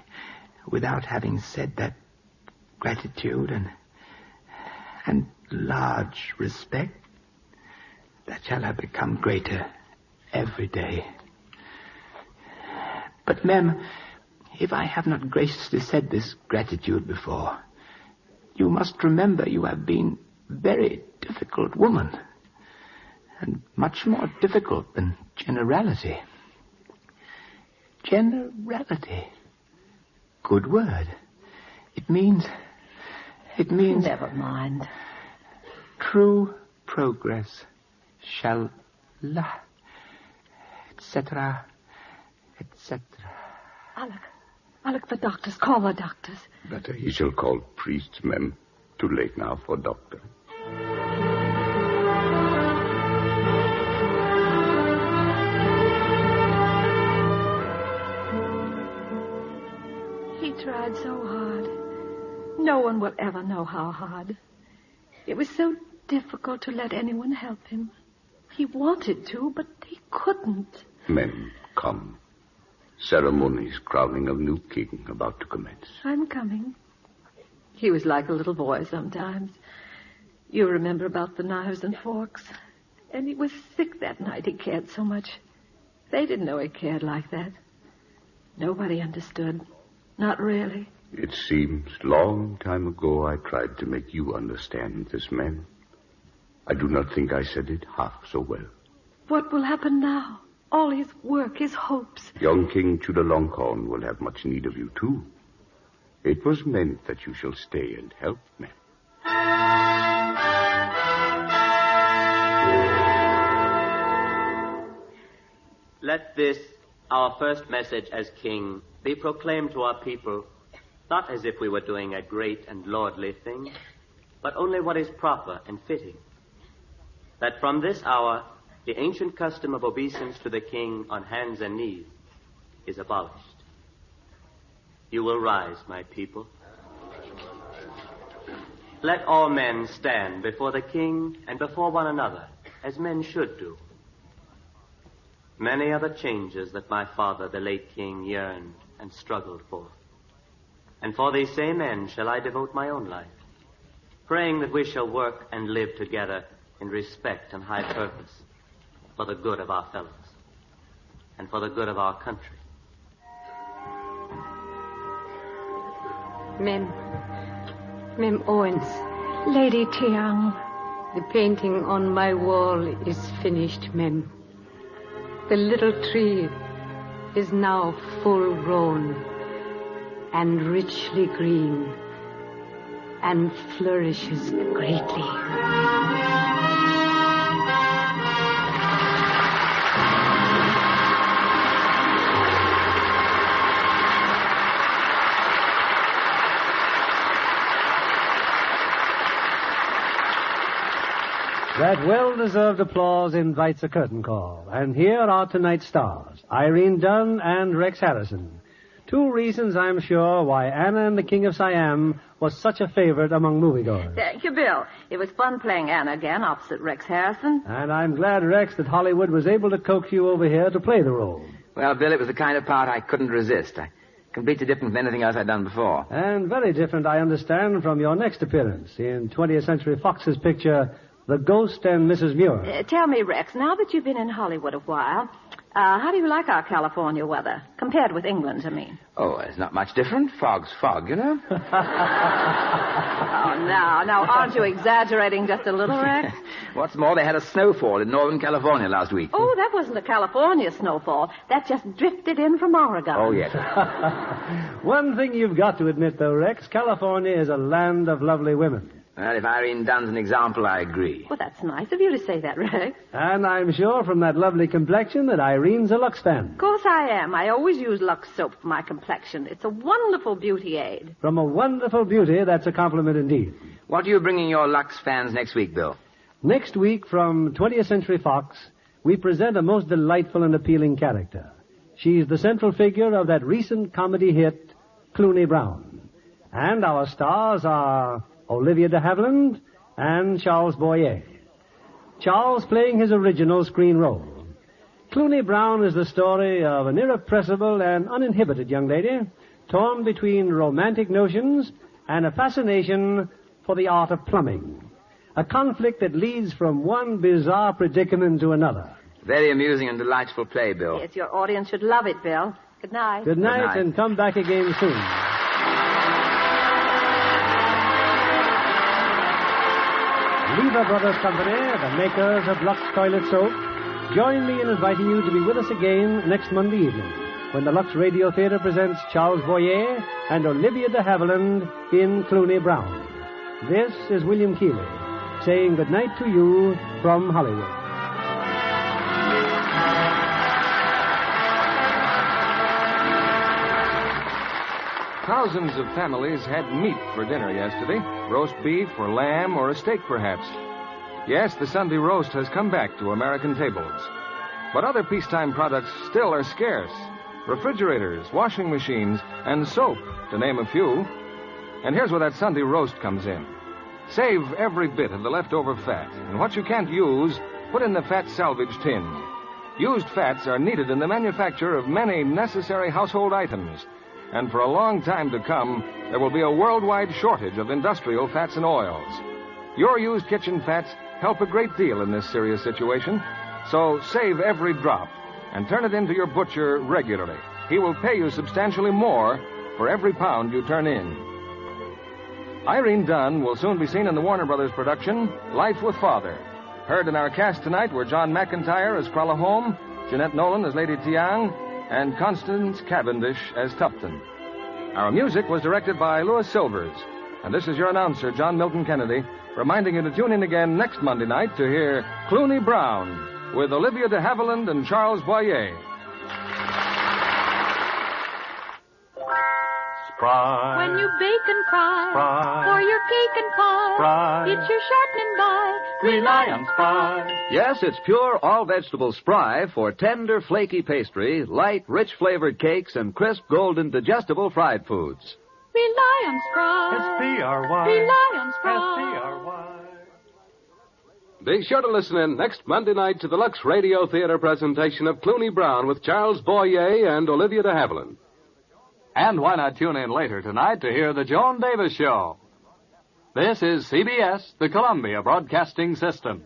without having said that gratitude and large respect that shall have become greater every day. But, Mem, if I have not graciously said this gratitude before, you must remember you have been a very difficult woman, and much more difficult than generality. Generality. Good word. It means... Never mind. True progress shall etc., etc. Alec, the doctors. Call the doctors. Better he shall call priests, Mem. Too late now for doctor. He tried so hard. No one will ever know how hard. It was so difficult to let anyone help him. He wanted to, but he couldn't. Men, come. Ceremonies crowning of new king about to commence. I'm coming. He was like a little boy sometimes. You remember about the knives and forks. And he was sick that night. He cared so much. They didn't know he cared like that. Nobody understood. Not really. It seems long time ago I tried to make you understand this man. I do not think I said it half so well. What will happen now? All his work, his hopes. Young King Chulalongkorn will have much need of you, too. It was meant that you shall stay and help me. Let this, our first message as king, be proclaimed to our people, not as if we were doing a great and lordly thing, but only what is proper and fitting. That from this hour, the ancient custom of obeisance to the king on hands and knees is abolished. You will rise, my people. Let all men stand before the king and before one another, as men should do. Many are the changes that my father, the late king, yearned and struggled for. And for these same ends shall I devote my own life, praying that we shall work and live together in respect and high purpose for the good of our fellows and for the good of our country. Mem Owens. Lady Tiang. The painting on my wall is finished, Mem. The little tree is now full grown and richly green and flourishes greatly. That well-deserved applause invites a curtain call. And here are tonight's stars, Irene Dunn and Rex Harrison. Two reasons, I'm sure, why Anna and the King of Siam was such a favorite among moviegoers. Thank you, Bill. It was fun playing Anna again opposite Rex Harrison. And I'm glad, Rex, that Hollywood was able to coax you over here to play the role. Well, Bill, it was the kind of part I couldn't resist. Completely different from anything else I'd done before. And very different, I understand, from your next appearance in 20th Century Fox's picture, The Ghost and Mrs. Muir. Tell me, Rex, now that you've been in Hollywood a while, how do you like our California weather, compared with England's, I mean? Oh, it's not much different. Fog's fog, you know? Oh, Now, aren't you exaggerating just a little, Rex? What's more, they had a snowfall in Northern California last week. Oh, that wasn't a California snowfall. That just drifted in from Oregon. Oh, yes. One thing you've got to admit, though, Rex, California is a land of lovely women. Well, if Irene Dunn's an example, I agree. Well, that's nice of you to say that, Rex. And I'm sure from that lovely complexion that Irene's a Lux fan. Of course I am. I always use Lux soap for my complexion. It's a wonderful beauty aid. From a wonderful beauty, that's a compliment indeed. What are you bringing your Lux fans next week, Bill? Next week, from 20th Century Fox, we present a most delightful and appealing character. She's the central figure of that recent comedy hit, Clooney Brown. And our stars are Olivia de Havilland and Charles Boyer. Charles playing his original screen role. Clooney Brown is the story of an irrepressible and uninhibited young lady torn between romantic notions and a fascination for the art of plumbing. A conflict that leads from one bizarre predicament to another. Very amusing and delightful play, Bill. Yes, your audience should love it, Bill. Good night. Good night, and come back again soon. Lever Brothers Company, the makers of Lux Toilet Soap, join me in inviting you to be with us again next Monday evening when the Lux Radio Theater presents Charles Boyer and Olivia de Havilland in Clooney Brown. This is William Keeley saying good night to you from Hollywood. Thousands of families had meat for dinner yesterday. Roast beef or lamb or a steak, perhaps. Yes, the Sunday roast has come back to American tables. But other peacetime products still are scarce. Refrigerators, washing machines, and soap, to name a few. And here's where that Sunday roast comes in. Save every bit of the leftover fat. And what you can't use, put in the fat salvage tin. Used fats are needed in the manufacture of many necessary household items. And for a long time to come, there will be a worldwide shortage of industrial fats and oils. Your used kitchen fats help a great deal in this serious situation. So save every drop and turn it into your butcher regularly. He will pay you substantially more for every pound you turn in. Irene Dunn will soon be seen in the Warner Brothers production, Life with Father. Heard in our cast tonight were John McIntyre as Cruella Home, Jeanette Nolan as Lady Tiang, and Constance Cavendish as Tupton. Our music was directed by Louis Silvers. And this is your announcer, John Milton Kennedy, reminding you to tune in again next Monday night to hear Clooney Brown with Olivia de Havilland and Charles Boyer. Spry. When you bake and fry, Spry. for your cake and pie, Spry. it's your shortening by. Rely on Spry. Yes, it's pure all-vegetable Spry for tender, flaky pastry, light, rich-flavored cakes, and crisp, golden, digestible fried foods. Rely on Spry. S-P-R-Y. Rely on Spry. S-P-R-Y. Be sure to listen in next Monday night to the Lux Radio Theater presentation of Clooney Brown with Charles Boyer and Olivia de Havilland. And why not tune in later tonight to hear The Joan Davis Show? This is CBS, the Columbia Broadcasting System.